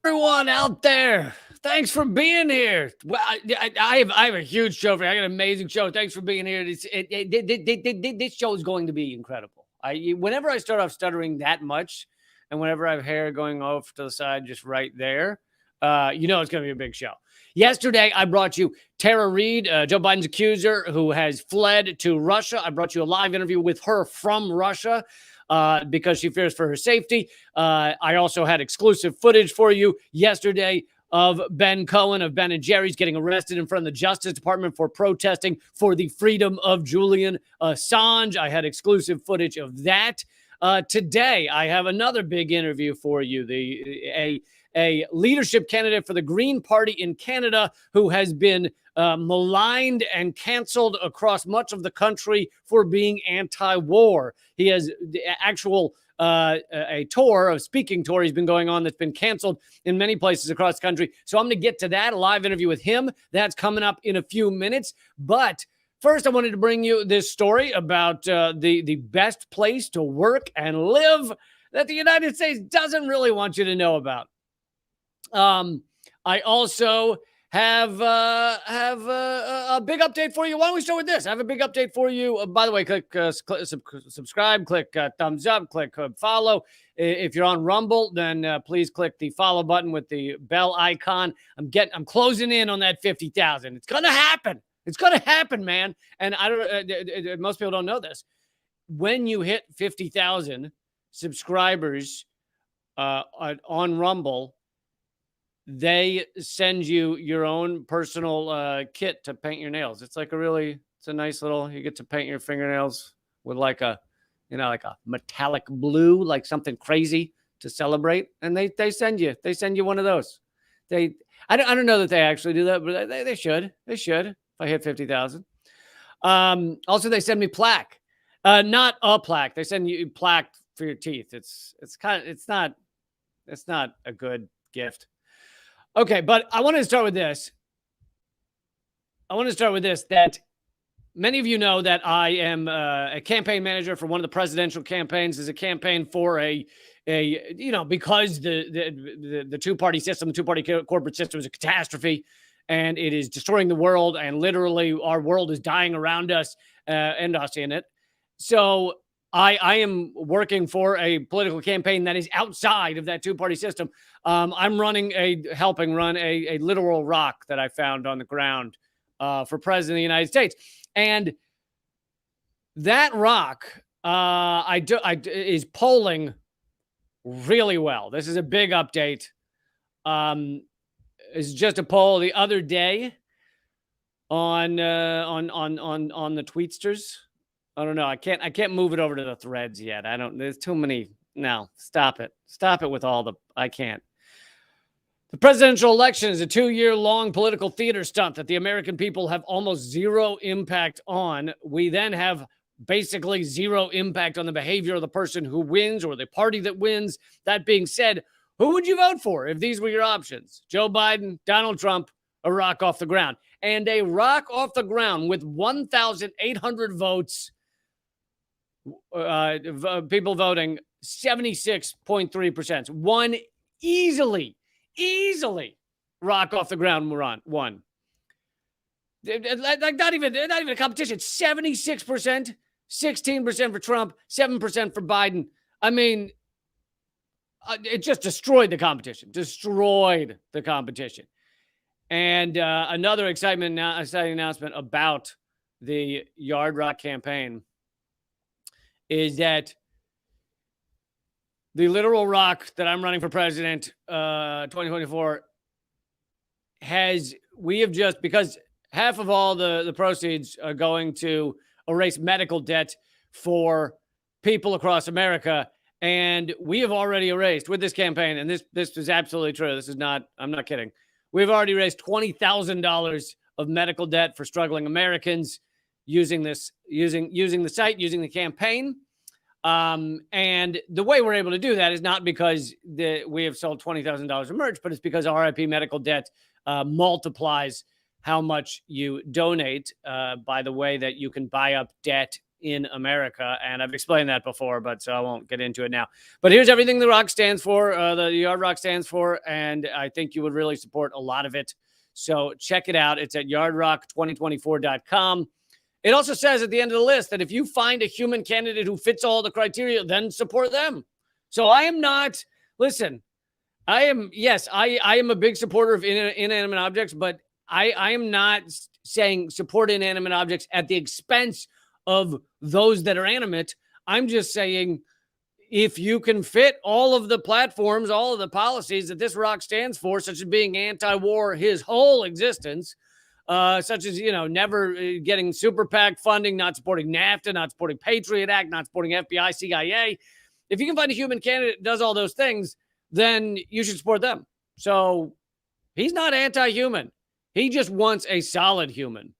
Everyone out there, thanks for being here. Well, I have a huge show for you. I got an amazing show. Thanks for being here. This show is going to be incredible. Whenever I start off stuttering that much, and whenever I have hair going off to the side, just right there, it's going to be a big show. Yesterday, I brought you Tara Reade, Joe Biden's accuser, who has fled to Russia. I brought you a live interview with her from Russia. Because she fears for her safety. I also had exclusive footage for you yesterday of Ben Cohen of Ben & Jerry's getting arrested in front of the Justice Department for protesting for the freedom of Julian Assange. I had exclusive footage of that. Today, I have another big interview for you. A leadership candidate for the Green Party in Canada who has been maligned and canceled across much of the country for being anti-war. He has the actual a tour, a speaking tour he's been going on that's been canceled in many places across the country. So I'm going to get to that, a live interview with him. That's coming up in a few minutes. But first, I wanted to bring you this story about the best place to work and live that the United States doesn't really want you to know about. I also have a big update for you. Why don't we start with this? I have a big update for you. By the way, click subscribe, click thumbs up, click follow. If you're on Rumble, then please click the follow button with the bell icon. I'm closing in on that 50,000. It's gonna happen. It's gonna happen, man. And I don't. Most people don't know this. When you hit 50,000 subscribers on Rumble, they send you your own personal kit to paint your nails. It's like it's a nice little, you get to paint your fingernails with like a metallic blue, like something crazy to celebrate. And they send you one of those. I don't know that they actually do that, but they should. They should if I hit 50,000. Also, they send me plaque. Not a plaque. They send you plaque for your teeth. It's not a good gift. Okay, but I want to start with this. That many of you know that I am a campaign manager for one of the presidential campaigns. Is a campaign for because the two-party system, the two-party corporate system is a catastrophe, and it is destroying the world, and literally our world is dying around us and us in it. So I am working for a political campaign that is outside of that two-party system. I'm helping run a literal rock that I found on the ground for president of the United States. And that rock is polling really well. This is a big update. It's just a poll the other day on the Tweetsters. I don't know. I can't move it over to the threads yet. There's too many. No, stop it. Stop it with I can't. The presidential election is a 2-year-long political theater stunt that the American people have almost zero impact on. We then have basically zero impact on the behavior of the person who wins or the party that wins. That being said, who would you vote for if these were your options? Joe Biden, Donald Trump, a rock off the ground. And a rock off the ground with 1,800 votes, people voting, 76.3%. One easily rock off the ground won. Like not even a competition. 76%, 16% for Trump, 7% for Biden. I mean, it just destroyed the competition. And another exciting announcement about the Yard Rock campaign is that the literal rock that I'm running for president 2024 because half of all the proceeds are going to erase medical debt for people across America. And we have already erased with this campaign, and this is absolutely true. I'm not kidding. We've already raised $20,000 of medical debt for struggling Americans using the site, using the campaign. And the way we're able to do that is not because we have sold $20,000 of merch, but it's because RIP medical debt multiplies how much you donate by the way that you can buy up debt in America. And I've explained that before, but so I won't get into it now. But here's everything the Rock stands for, the Yard Rock stands for. And I think you would really support a lot of it. So check it out. It's at yardrock2024.com. It also says at the end of the list that if you find a human candidate who fits all the criteria, then support them. So I am not, listen, I am a big supporter of inanimate objects, but I am not saying support inanimate objects at the expense of those that are animate. I'm just saying if you can fit all of the platforms, all of the policies that this rock stands for, such as being anti-war his whole existence, such as, never getting super PAC funding, not supporting NAFTA, not supporting Patriot Act, not supporting FBI, CIA. If you can find a human candidate that does all those things, then you should support them. So he's not anti-human. He just wants a solid human.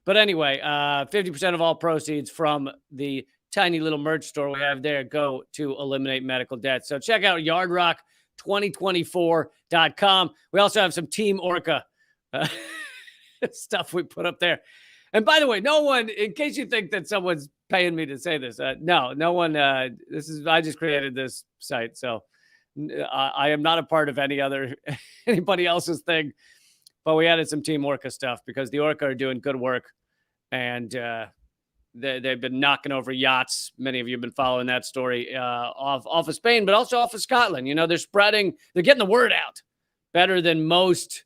But anyway, 50% of all proceeds from the tiny little merch store we have there go to eliminate medical debt. So check out yardrock2024.com. We also have some Team Orca stuff we put up there. And by the way, no one, in case you think that someone's paying me to say this, no one, I just created this site. So I am not a part of anybody else's thing, but we added some Team Orca stuff because the Orca are doing good work, and they've been knocking over yachts. Many of you have been following that story off of Spain, but also off of Scotland. They're getting the word out better than most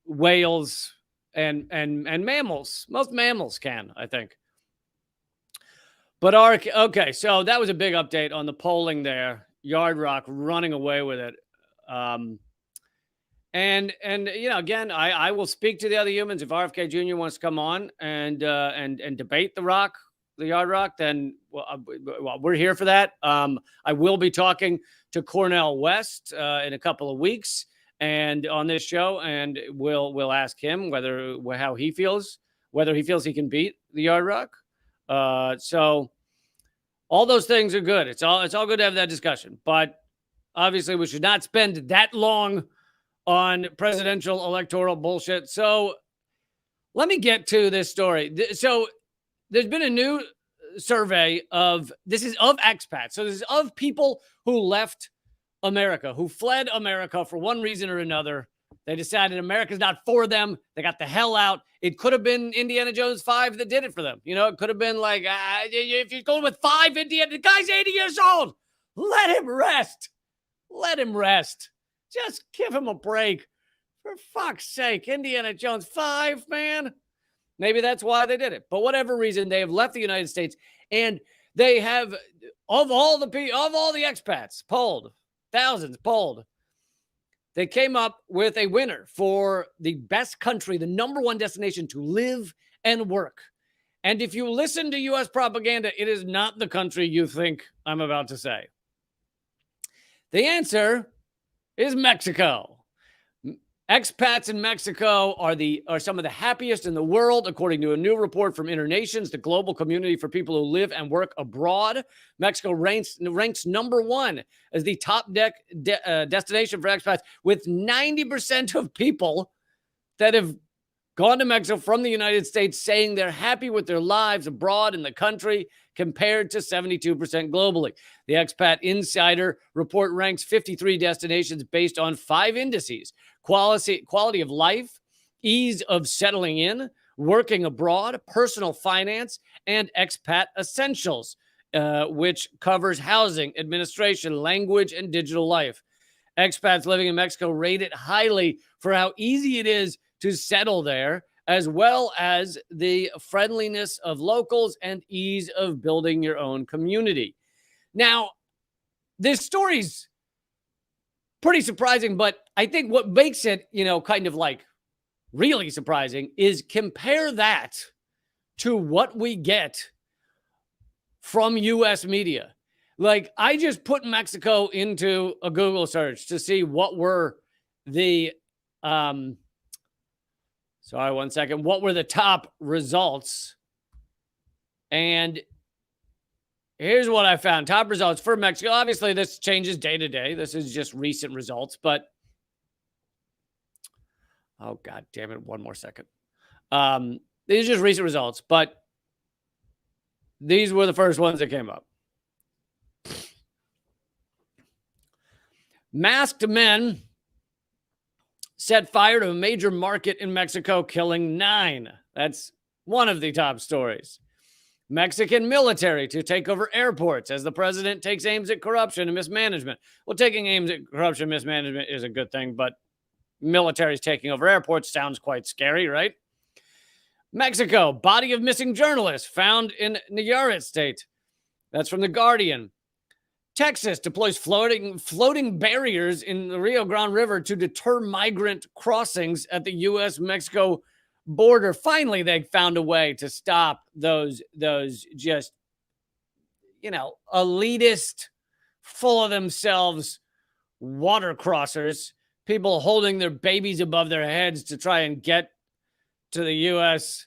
whales and mammals. Most mammals can, I think. But okay, so that was a big update on the polling there. Yard Rock running away with it. And again, I will speak to the other humans. If RFK Jr. wants to come on and debate the Yard Rock, then we're here for that. I will be talking to Cornel West in a couple of weeks and on this show, and we'll ask him how he feels, whether he feels he can beat the Yard Rock. So all those things are good. It's all good to have that discussion, but obviously we should not spend that long on presidential electoral bullshit. So let me get to this story. So there's been a new survey of expats. So this is of people who left America, who fled America for one reason or another. They decided America's not for them. They got the hell out. It could have been Indiana Jones 5 that did it for them. It could have been like, if you're going with 5 Indiana, the guy's 80 years old. Let him rest. Let him rest. Just give him a break. For fuck's sake, Indiana Jones 5, man. Maybe that's why they did it. But whatever reason, they have left the United States, and they have, of all the expats polled, thousands polled, they came up with a winner for the best country, the number one destination to live and work. And if you listen to U.S. propaganda, it is not the country you think I'm about to say. The answer is Mexico. Expats in Mexico are some of the happiest in the world, according to a new report from Internations, the global community for people who live and work abroad. Mexico ranks number one as the top destination for expats, with 90% of people that have gone to Mexico from the United States saying they're happy with their lives abroad in the country, compared to 72% globally. The Expat Insider report ranks 53 destinations based on 5 indices: quality of life, ease of settling in, working abroad, personal finance, and expat essentials, which covers housing, administration, language, and digital life. Expats living in Mexico rate it highly for how easy it is to settle there, as well as the friendliness of locals and ease of building your own community. Now, this story's pretty surprising, but I think what makes it, kind of like really surprising is compare that to what we get from U.S. media. Like, I just put Mexico into a Google search to see what were the, what were the top results? And here's what I found. Top results for Mexico. Obviously, this changes day to day. This is just recent results, but oh, God damn it. One more second. These are just recent results, but these were the first ones that came up. Masked men set fire to a major market in Mexico, killing 9. That's one of the top stories. Mexican military to take over airports as the president takes aims at corruption and mismanagement. Well, taking aims at corruption and mismanagement is a good thing, but military's taking over airports sounds quite scary, right? Mexico, body of missing journalist found in Nayarit state. That's from The Guardian. Texas deploys floating barriers in the Rio Grande River to deter migrant crossings at the U.S.-Mexico border. Finally, they found a way to stop those just, elitist, full of themselves water crossers, people holding their babies above their heads to try and get to the U.S.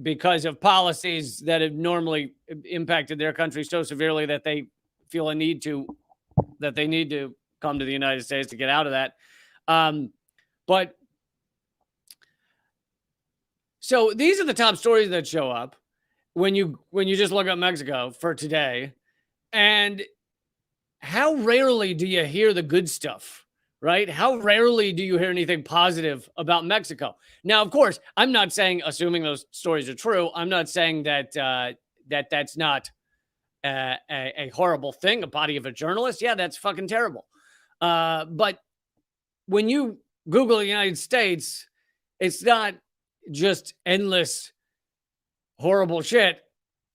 Because of policies that have normally impacted their country so severely that they feel a need to come to the United States to get out of that. But so these are the top stories that show up when you just look up Mexico for today. And how rarely do you hear the good stuff, right? How rarely do you hear anything positive about Mexico? Now, of course, I'm not saying, assuming those stories are true, I'm not saying that that's not a horrible thing, a body of a journalist. Yeah, that's fucking terrible. But when you Google the United States, it's not just endless horrible shit.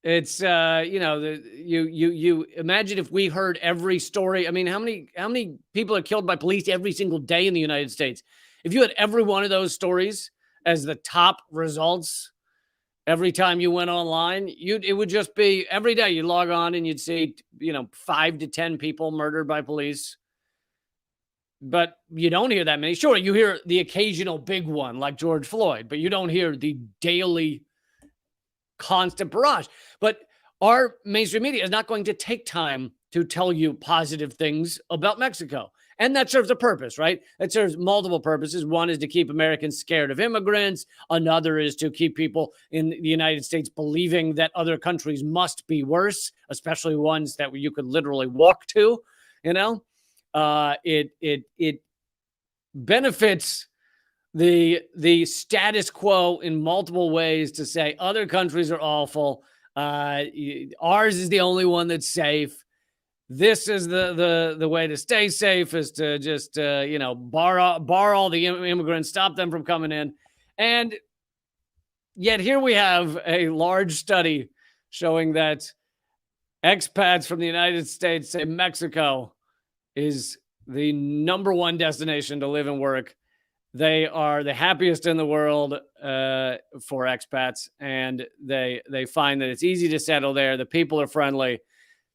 It's you imagine if we heard every story. I mean, how many people are killed by police every single day in the United States? If you had every one of those stories as the top results every time you went online, it would just be every day you log on and you'd see 5 to 10 people murdered by police. But you don't hear that many. Sure, you hear the occasional big one like George Floyd, but you don't hear the daily constant barrage. But our mainstream media is not going to take time to tell you positive things about Mexico. And that serves a purpose, right? That serves multiple purposes. One is to keep Americans scared of immigrants. Another is to keep people in the United States believing that other countries must be worse, especially ones that you could literally walk to, It benefits the status quo in multiple ways to say other countries are awful. Ours is the only one that's safe. This is the way to stay safe is to just bar all the immigrants, stop them from coming in. And yet here we have a large study showing that expats from the United States say Mexico is the number one destination to live and work. They are the happiest in the world for expats, and they find that it's easy to settle there. The people are friendly.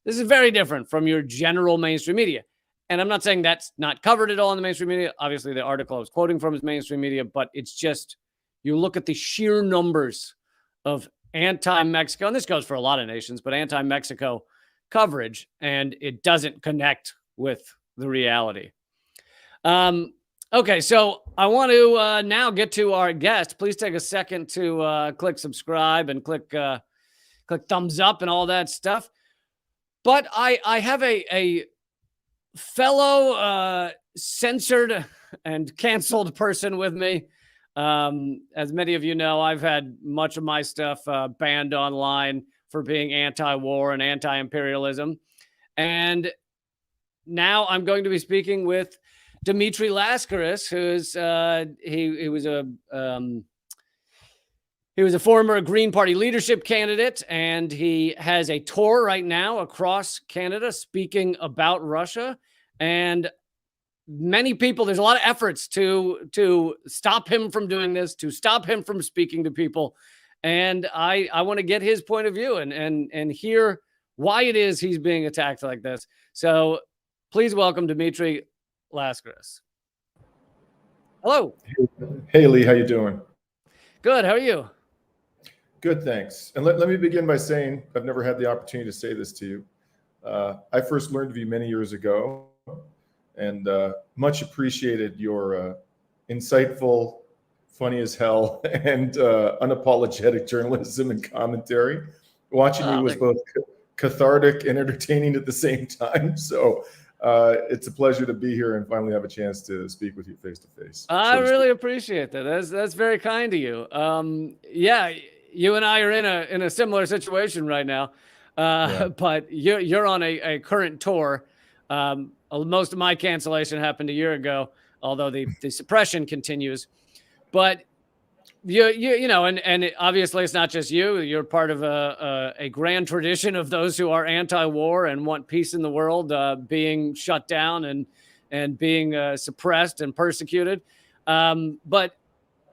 This is very different from your general mainstream media. And I'm not saying that's not covered at all in the mainstream media. Obviously, the article I was quoting from is mainstream media, but it's just, you look at the sheer numbers of anti-Mexico, and this goes for a lot of nations, but anti-Mexico coverage, and it doesn't connect with the reality. Okay, so I want to now get to our guest. Please take a second to click subscribe and click thumbs up and all that stuff. But I have a fellow censored and canceled person with me. As many of you know, I've had much of my stuff banned online for being anti-war and anti-imperialism. And now I'm going to be speaking with Dmitry Lascaris, who's he was a former Green Party leadership candidate, and he has a tour right now across Canada speaking about Russia. And many people, there's a lot of efforts to stop him from doing this, to stop him from speaking to people. And I want to get his point of view and hear why it is he's being attacked like this. So please welcome Dmitry Lascaris. Hello. Hey, Lee, how you doing? Good. How are you? Good, thanks. And let me begin by saying I've never had the opportunity to say this to you. I first learned of you many years ago, and much appreciated your insightful, funny as hell, and unapologetic journalism and commentary. Watching you was both cathartic and entertaining at the same time. So it's a pleasure to be here and finally have a chance to speak with you face to face. I really appreciate that. That's very kind of you. Yeah, you and I are in a similar situation right now. But you're on a current tour. Most of my cancellation happened a year ago, although the suppression continues. But you know, and obviously it's not just you. You're part of a grand tradition of those who are anti-war and want peace in the world, being shut down and being suppressed and persecuted. But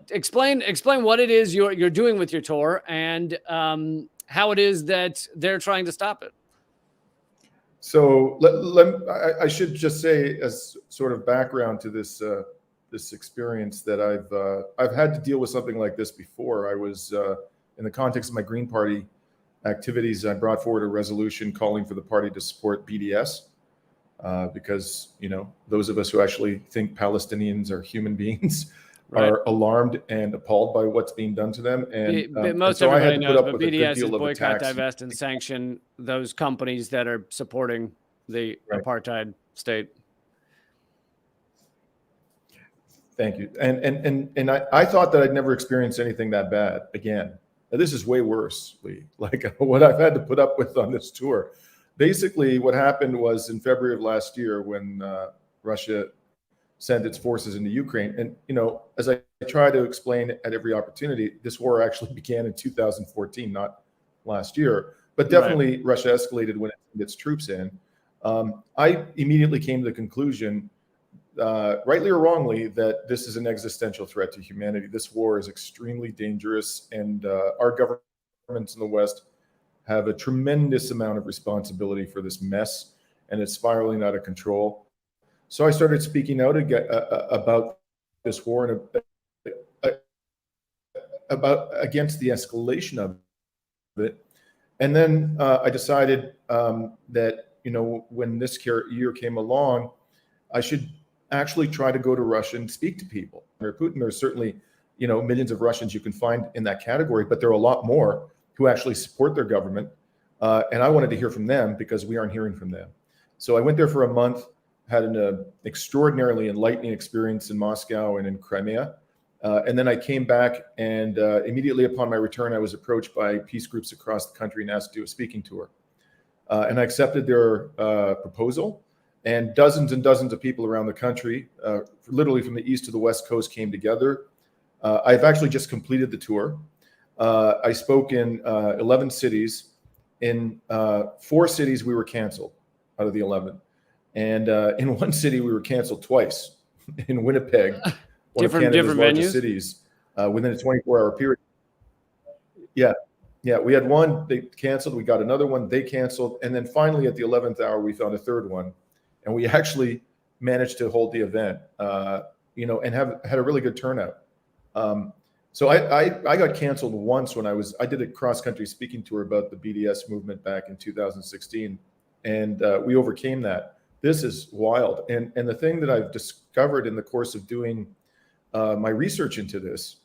explain what it is you're doing with your tour and how it is that they're trying to stop it. So I should just say, as sort of background to this this experience, that I've had to deal with something like this before. I was in the context of my Green Party activities, I brought forward a resolution calling for the party to support BDS because, you know, those of us who actually think Palestinians are human beings are alarmed and appalled by what's being done to them. And most so everybody knows, but BDS is boycott, divest, and sanction those companies that are supporting the apartheid state. Thank you. And I thought that I'd never experienced anything that bad again. Now, this is way worse, Lee, like what I've had to put up with on this tour. Basically, what happened was in February of last year when Russia sent its forces into Ukraine. And, you know, as I try to explain at every opportunity, this war actually began in 2014, not last year. But definitely Russia escalated when it sent its troops in. I immediately came to the conclusion, rightly or wrongly, that this is an existential threat to humanity. This war is extremely dangerous, and our governments in the West have a tremendous amount of responsibility for this mess, and it's spiraling out of control. So I started speaking out about this war and against the escalation of it. And then I decided that, you know, when this year came along, I should actually try to go to Russia and speak to people. Putin, there's certainly, you know, millions of Russians you can find in that category, but there are a lot more who actually support their government. And I wanted to hear from them because we aren't hearing from them. So I went there for a month, had an extraordinarily enlightening experience in Moscow and in Crimea. And then I came back, and immediately upon my return, I was approached by peace groups across the country and asked to do a speaking tour. And I accepted their proposal. And dozens of people around the country, literally from the east to the west coast, came together. I've actually just completed the tour. I spoke in 11 cities. In 4 cities, we were canceled out of the 11. And in one city, we were canceled twice, in Winnipeg, one of Canada's largest cities, within a 24-hour period. Yeah, we had one, they canceled. We got another one, they canceled. And then finally, at the 11th hour, we found a third one. And we actually managed to hold the event, you know, and had a really good turnout. So I got canceled once when I did a cross-country speaking tour about the BDS movement back in 2016, and we overcame that. This is wild. And the thing that I've discovered in the course of doing my research into this,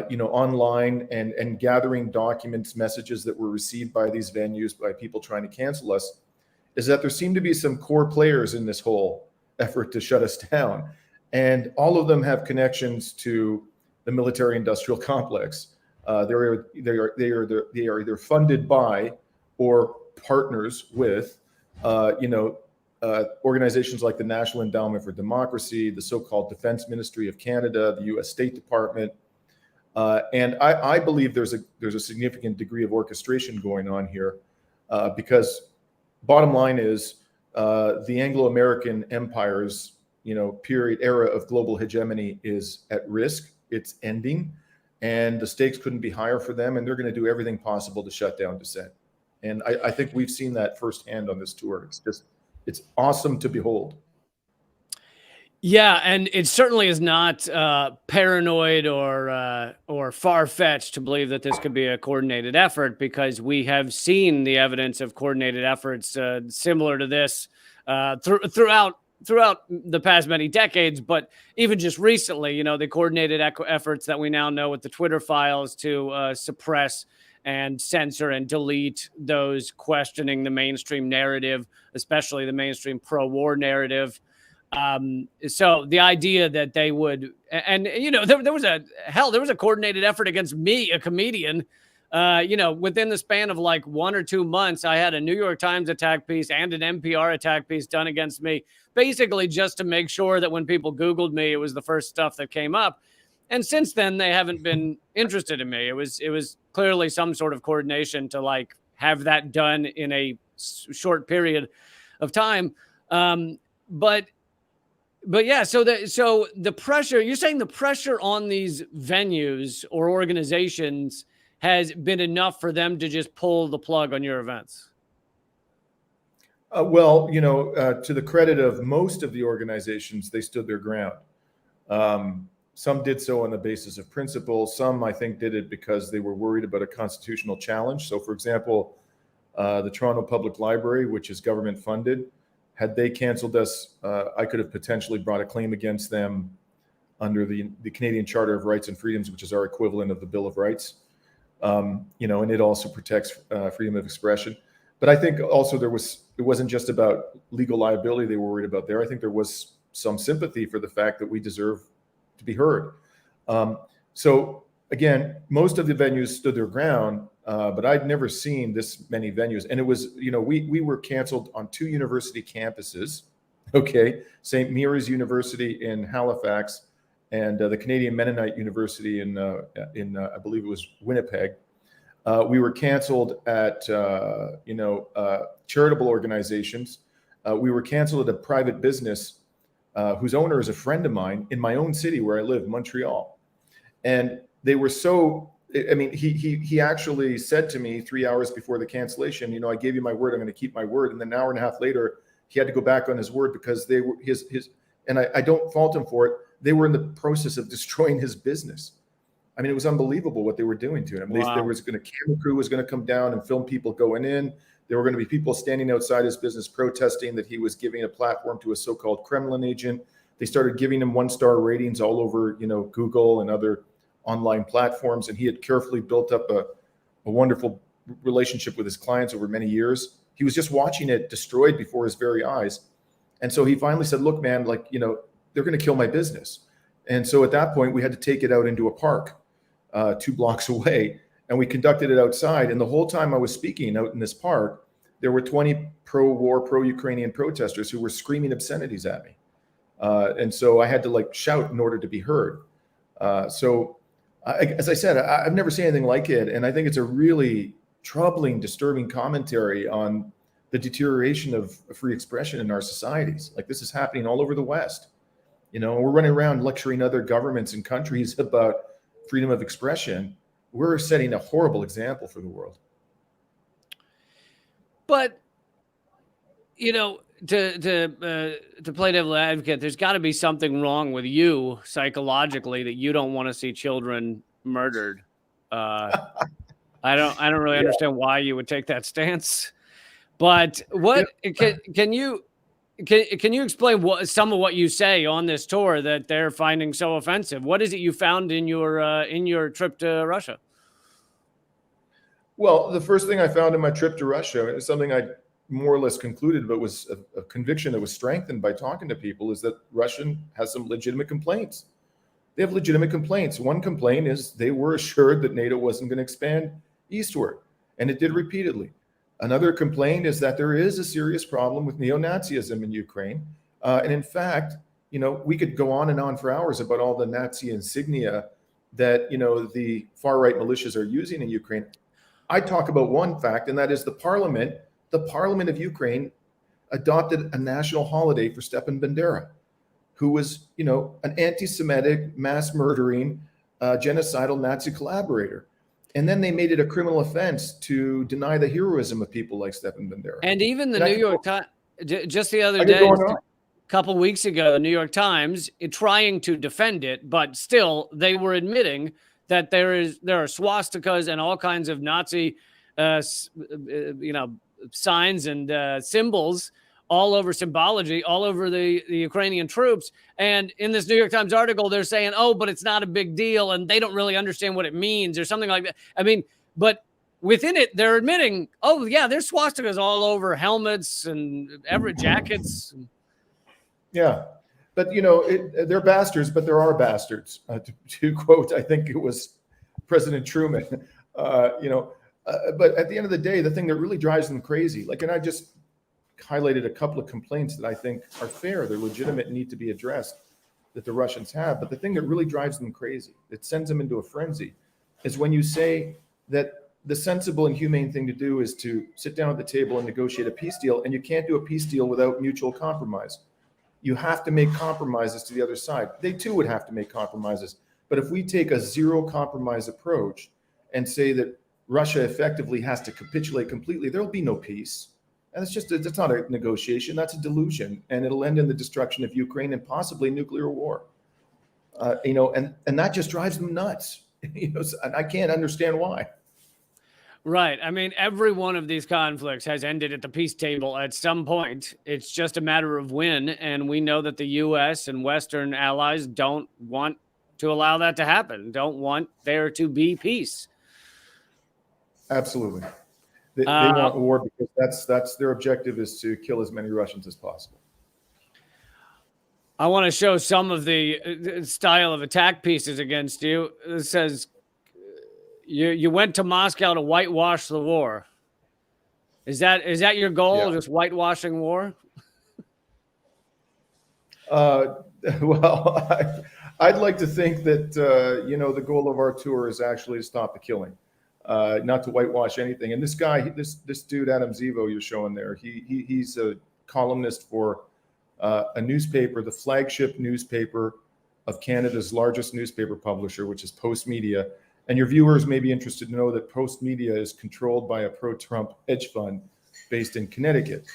you know, online and gathering documents, messages that were received by these venues, by people trying to cancel us, is that there seem to be some core players in this whole effort to shut us down. And all of them have connections to the military-industrial complex. They are either funded by or partners with, you know, organizations like the National Endowment for Democracy, the so-called Defense Ministry of Canada, the U.S. State Department. And I believe there's a significant degree of orchestration going on here because bottom line is the Anglo-American empire's, you know, era of global hegemony is at risk. It's ending, and the stakes couldn't be higher for them, and they're going to do everything possible to shut down dissent. And I think we've seen that firsthand on this tour. It's awesome to behold. Yeah, and it certainly is not paranoid or far-fetched to believe that this could be a coordinated effort, because we have seen the evidence of coordinated efforts similar to this throughout the past many decades. But even just recently, you know, the coordinated efforts that we now know with the Twitter files to suppress and censor and delete those questioning the mainstream narrative, especially the mainstream pro-war narrative. So the idea that they would, and there was a coordinated effort against me, a comedian. Within the span of like 1 or 2 months, I had a New York Times attack piece and an NPR attack piece done against me, basically just to make sure that when people Googled me, it was the first stuff that came up. And since then, they haven't been interested in me. It was clearly some sort of coordination to like have that done in a short period of time. But yeah, so the pressure, you're saying the pressure on these venues or organizations has been enough for them to just pull the plug on your events? To the credit of most of the organizations, they stood their ground. Some did so on the basis of principle. Some, I think, did it because they were worried about a constitutional challenge. So, for example, the Toronto Public Library, which is government funded, had they canceled us, I could have potentially brought a claim against them under the Canadian Charter of Rights and Freedoms, which is our equivalent of the Bill of Rights. And it also protects freedom of expression. But I think also it wasn't just about legal liability they were worried about there. I think there was some sympathy for the fact that we deserve to be heard. So again, most of the venues stood their ground, but I'd never seen this many venues. And it was, we were canceled on 2 university campuses, okay? St. Mary's University in Halifax and the Canadian Mennonite University in I believe it was Winnipeg. We were canceled at, charitable organizations. We were canceled at a private business whose owner is a friend of mine in my own city where I live, Montreal. And they were he actually said to me 3 hours before the cancellation, I gave you my word, I'm going to keep my word. And then an hour and a half later, he had to go back on his word because they were and I don't fault him for it. They were in the process of destroying his business. I mean, it was unbelievable what they were doing to him. Wow. There was a camera crew was going to come down and film people going in. There were going to be people standing outside his business protesting that he was giving a platform to a so-called Kremlin agent. They started giving him 1-star ratings all over, Google and other online platforms. And he had carefully built up a wonderful relationship with his clients over many years. He was just watching it destroyed before his very eyes. And so he finally said, look, man, they're going to kill my business. And so at that point, we had to take it out into a park 2 blocks away. And we conducted it outside. And the whole time I was speaking out in this park, there were 20 pro-war, pro-Ukrainian protesters who were screaming obscenities at me. And so I had to shout in order to be heard. As I said, I've never seen anything like it. And I think it's a really troubling, disturbing commentary on the deterioration of free expression in our societies. This is happening all over the West. We're running around lecturing other governments and countries about freedom of expression. We're setting a horrible example for the world. But, to play devil advocate, there's got to be something wrong with you psychologically that you don't want to see children murdered. I don't really understand why you would take that stance. But what can you explain some of what you say on this tour that they're finding so offensive? What is it you found in your trip to Russia? Well, the first thing I found in my trip to Russia is something I more or less concluded, but was a conviction that was strengthened by talking to people, is that Russia has some legitimate complaints. They have legitimate complaints. One complaint is they were assured that NATO wasn't going to expand eastward, and it did repeatedly. Another complaint is that there is a serious problem with neo-Nazism in Ukraine. And in fact, we could go on and on for hours about all the Nazi insignia that, the far-right militias are using in Ukraine. I talk about one fact, and that is the parliament of Ukraine adopted a national holiday for Stepan Bandera, who was, an anti-Semitic, mass-murdering, genocidal Nazi collaborator. And then they made it a criminal offense to deny the heroism of people like Stepan Bandera. And even the New York Times, just the other day, a couple weeks ago, the New York Times, trying to defend it, but still they were admitting that there are swastikas and all kinds of Nazi, signs and symbols all over, symbology all over the Ukrainian troops. And in this New York Times article, they're saying, oh, but it's not a big deal and they don't really understand what it means or something like that. I mean, but within it, they're admitting, oh yeah, there's swastikas all over helmets and every jackets. Yeah. But, they're bastards, but there are bastards. To quote, I think it was President Truman. But at the end of the day, the thing that really drives them crazy, and I just highlighted a couple of complaints that I think are fair, they're legitimate, and need to be addressed, that the Russians have. But the thing that really drives them crazy, that sends them into a frenzy, is when you say that the sensible and humane thing to do is to sit down at the table and negotiate a peace deal, and you can't do a peace deal without mutual compromise. You have to make compromises to the other side. They too would have to make compromises. But if we take a zero compromise approach and say that Russia effectively has to capitulate completely, there'll be no peace. And that's not a negotiation, that's a delusion. And it'll end in the destruction of Ukraine and possibly nuclear war. And that just drives them nuts. And I can't understand why. Right. I mean, every one of these conflicts has ended at the peace table at some point. It's just a matter of when. And we know that the U.S. and Western allies don't want to allow that to happen, don't want there to be peace. Absolutely. They want war because that's their objective, is to kill as many Russians as possible. I want to show some of the style of attack pieces against you. It says, You went to Moscow to whitewash the war. Is that your goal? Yeah. Just whitewashing war? Well, I'd like to think that the goal of our tour is actually to stop the killing, not to whitewash anything. And this guy, this dude Adam Zivo you're showing there, he's a columnist for a newspaper, the flagship newspaper of Canada's largest newspaper publisher, which is Post Media. And your viewers may be interested to know that Post Media is controlled by a pro-Trump hedge fund based in Connecticut.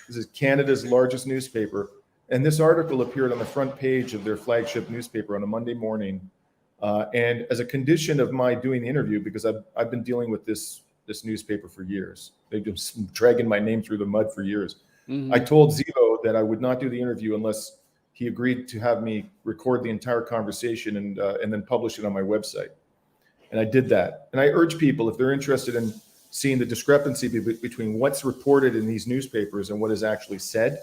This is Canada's largest newspaper. And this article appeared on the front page of their flagship newspaper on a Monday morning. And as a condition of my doing the interview, because I've been dealing with this newspaper for years, they've been dragging my name through the mud for years. Mm-hmm. I told Zivo that I would not do the interview unless he agreed to have me record the entire conversation and then publish it on my website. And I did that. And I urge people, if they're interested in seeing the discrepancy between what's reported in these newspapers and what is actually said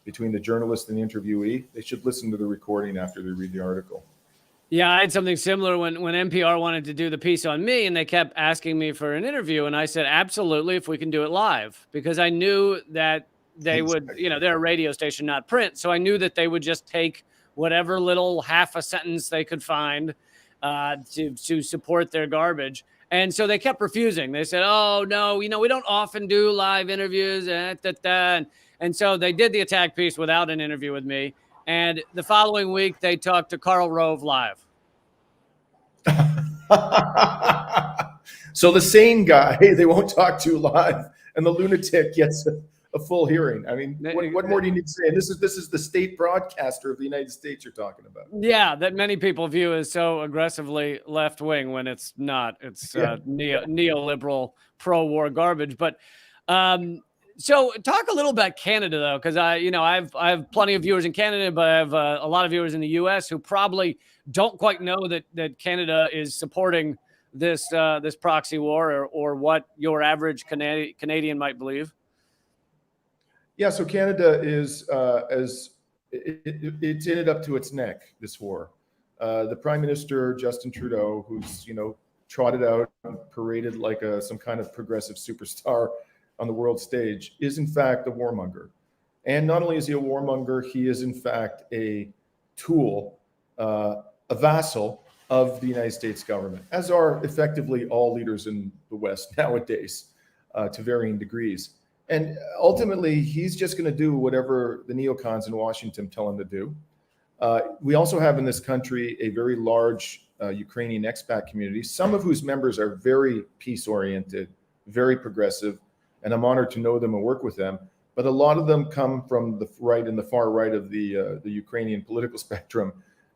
between the journalist and the interviewee, they should listen to the recording after they read the article. Yeah, I had something similar when NPR wanted to do the piece on me, and they kept asking me for an interview. And I said, absolutely, if we can do it live, because I knew that they would, they're a radio station, not print. So I knew that they would just take whatever little half a sentence they could find to support their garbage. And so they kept refusing. They said, oh, no, we don't often do live interviews. And so they did the attack piece without an interview with me. And the following week, they talked to Karl Rove live. So the sane guy, they won't talk to live, and the lunatic gets a full hearing. I mean, what more do you need to say? And this is the state broadcaster of the United States you're talking about. Yeah, that many people view as so aggressively left wing when it's not. It's neoliberal pro-war garbage. But so talk a little about Canada, though, because I have plenty of viewers in Canada, but I have a lot of viewers in the U.S. who probably don't quite know that Canada is supporting this proxy war or what your average Canadian might believe. Yeah, so Canada is it's in it up to its neck, this war. The Prime Minister Justin Trudeau, who's trotted out and paraded like some kind of progressive superstar on the world stage, is in fact a warmonger. And not only is he a warmonger, he is in fact a tool, a vassal of the United States government, as are effectively all leaders in the West nowadays, to varying degrees. And ultimately, he's just going to do whatever the neocons in Washington tell him to do. We also have in this country a very large Ukrainian expat community, some of whose members are very peace-oriented, very progressive, and I'm honored to know them and work with them. But a lot of them come from the right and the far right of the Ukrainian political spectrum,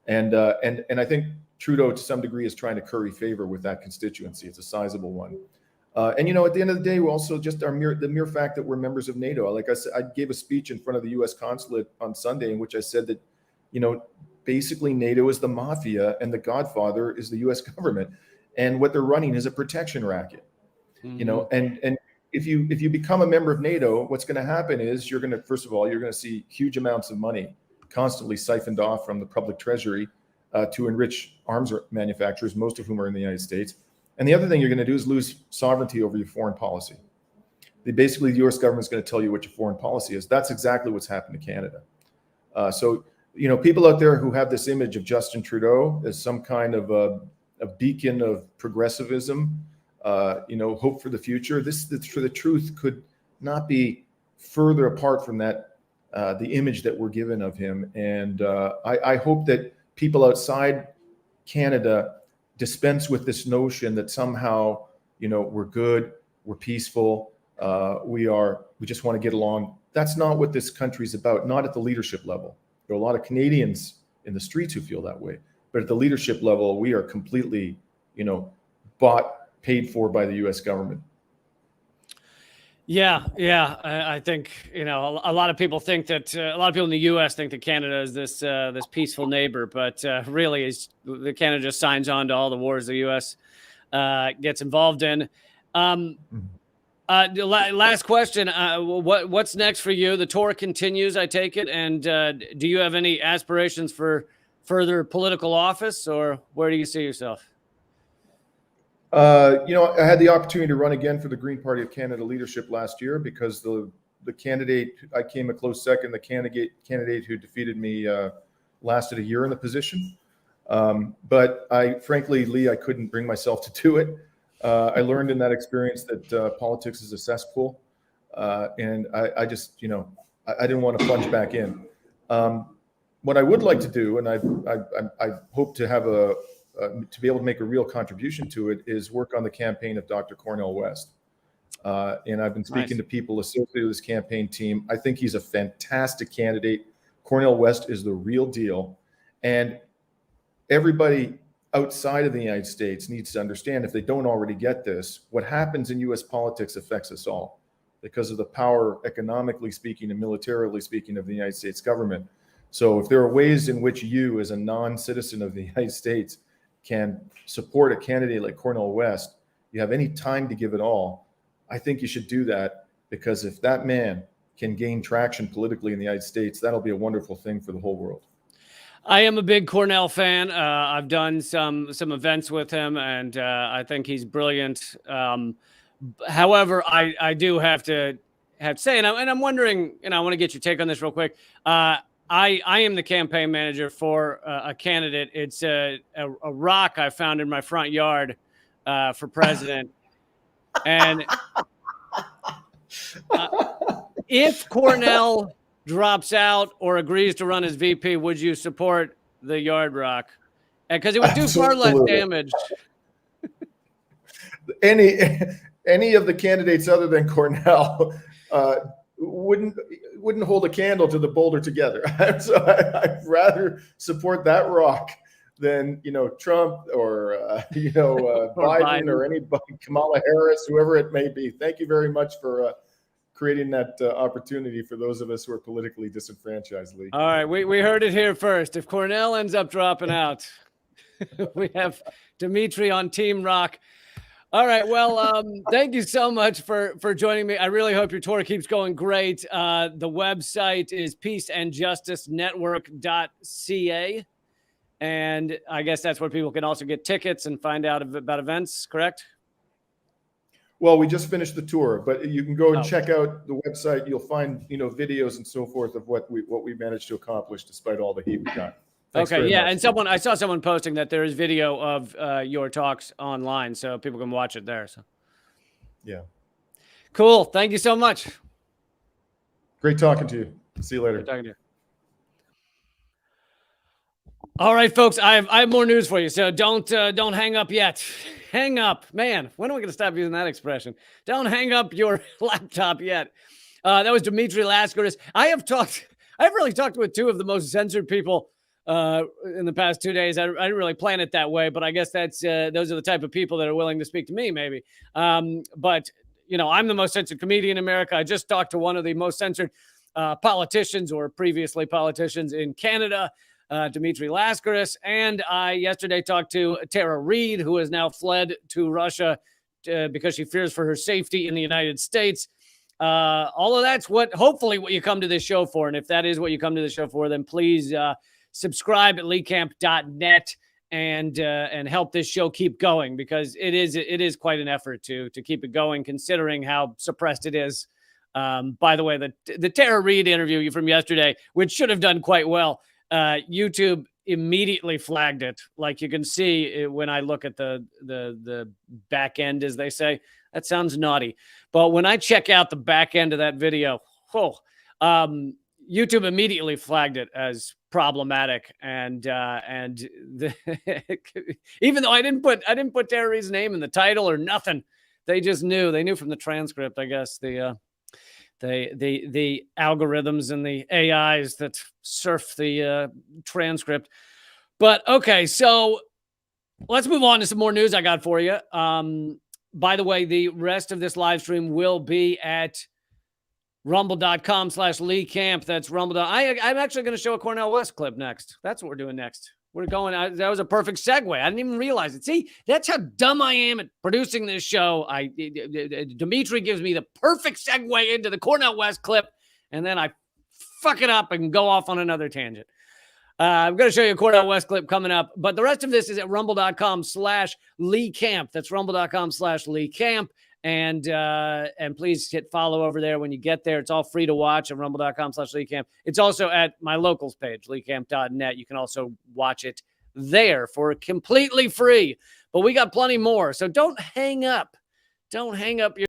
and I think Trudeau, to some degree, is trying to curry favor with that constituency. It's a sizable one. And at the end of the day, we're also just the mere fact that we're members of NATO. Like I said, I gave a speech in front of the U.S. consulate on Sunday in which I said that, basically NATO is the mafia and the godfather is the U.S. government, and what they're running is a protection racket. You know, and if you become a member of NATO, what's going to happen is you're going to, first of all, you're going to see huge amounts of money constantly siphoned off from the public treasury to enrich arms manufacturers, most of whom are in the United States. And the other thing you're going to do is lose sovereignty over your foreign policy. Basically, the U.S. government is going to tell you what your foreign policy is. That's exactly what's happened to Canada. So, you know, people out there who have this image of Justin Trudeau as some kind of a beacon of progressivism, you know, hope for the future. For the truth could not be further apart from that, the image that we're given of him. And I hope that people outside Canada dispense with this notion that somehow, you know, we're good, we're peaceful, we just want to get along. That's not what this country's about, not at the leadership level. There are a lot of Canadians in the streets who feel that way, but at the leadership level, we are completely, you know, paid for by the U.S. government. Yeah. I think, you know, a lot of people think that a lot of people in the U.S. think that Canada is this peaceful neighbor, but really, Canada just signs on to all the wars the U.S. Gets involved in. Last question: what's next for you? The tour continues, I take it, and do you have any aspirations for further political office, or where do you see yourself? You know, I had the opportunity to run again for the Green Party of Canada leadership last year because the candidate, I came a close second. The candidate who defeated me lasted a year in the position. But frankly, Lee, I couldn't bring myself to do it. I learned in that experience that politics is a cesspool. And I just, you know, I didn't want to plunge back in. What I would like to do, and I hope to have to be able to make a real contribution to it, is work on the campaign of Dr. Cornel West. And I've been speaking to people associated with this campaign team. I think he's a fantastic candidate. Cornel West is the real deal. And everybody outside of the United States needs to understand, if they don't already get this, what happens in U.S. politics affects us all because of the power, economically speaking and militarily speaking, of the United States government. So if there are ways in which you, as a non-citizen of the United States, can support a candidate like Cornel West, you have any time to give it all, I think you should do that, because if that man can gain traction politically in the United States, that'll be a wonderful thing for the whole world. I am a big Cornel fan. I've done some events with him, and I think he's brilliant. However, I do have to say, and I'm wondering, and I want to get your take on this real quick. I am the campaign manager for a candidate. It's a rock I found in my front yard for president. And if Cornel drops out or agrees to run as VP, would you support the yard rock? Because it would do far less damage. Any of the candidates other than Cornel wouldn't hold a candle to the boulder together. So I'd rather support that rock than, you know, Trump or Biden or anybody, Kamala Harris, whoever it may be. Thank you very much for creating that opportunity for those of us who are politically disenfranchised, Lee. All right, we heard it here first. If Cornel ends up dropping out, we have Dimitri on Team Rock. All right. Well, thank you so much for joining me. I really hope your tour keeps going great. The website is peaceandjusticenetwork.ca. And I guess that's where people can also get tickets and find out about events, correct? Well, we just finished the tour, but you can go and check out the website. You'll find, you know, videos and so forth of what we managed to accomplish despite all the heat we got. Thanks okay, yeah, much. And I saw someone posting that there is video of your talks online, so people can watch it there. So, yeah, cool. Thank you so much. Great talking to you. See you later. Great talking to you. All right, folks, I have more news for you. So don't hang up yet. Hang up, man. When are we going to stop using that expression? Don't hang up your laptop yet. That was Dimitri Lascaris. I've really talked with two of the most censored people in the past 2 days. I didn't really plan it that way, but I guess that's those are the type of people that are willing to speak to me, maybe. But you know, I'm the most censored comedian in America. I just talked to one of the most censored politicians, or previously politicians, in Canada, Dimitri Lascaris, and I yesterday talked to Tara Reid, who has now fled to Russia because she fears for her safety in the United States. All of that's hopefully what you come to this show for. And if that is what you come to the show for, then please subscribe at leecamp.net and help this show keep going, because it is quite an effort to keep it going, considering how suppressed it is. By the way, the Tara Reid interview from yesterday, which should have done quite well, YouTube immediately flagged it. Like you can see when I look at the back end, as they say. That sounds naughty. But when I check out the back end of that video, YouTube immediately flagged it as problematic. And even though I didn't put Tara Reid's name in the title or nothing, they just knew. They knew from the transcript, I guess, the algorithms and the AIs that surf the transcript. But okay, so let's move on to some more news I got for you. By the way, the rest of this live stream will be at rumble.com/Lee Camp. That's rumble. I'm actually going to show a Cornel West clip next. That's what we're doing next. We're going. That was a perfect segue. I didn't even realize it. See, that's how dumb I am at producing this show. Dimitri gives me the perfect segue into the Cornel West clip, and then I fuck it up and go off on another tangent. I'm going to show you a Cornel West clip coming up, but the rest of this is at rumble.com/Lee Camp. That's rumble.com/Lee Camp. And please hit follow over there when you get there. It's all free to watch at rumble.com/Lee Camp. It's also at my locals page, leecamp.net. You can also watch it there for completely free, but we got plenty more. So don't hang up. Don't hang up your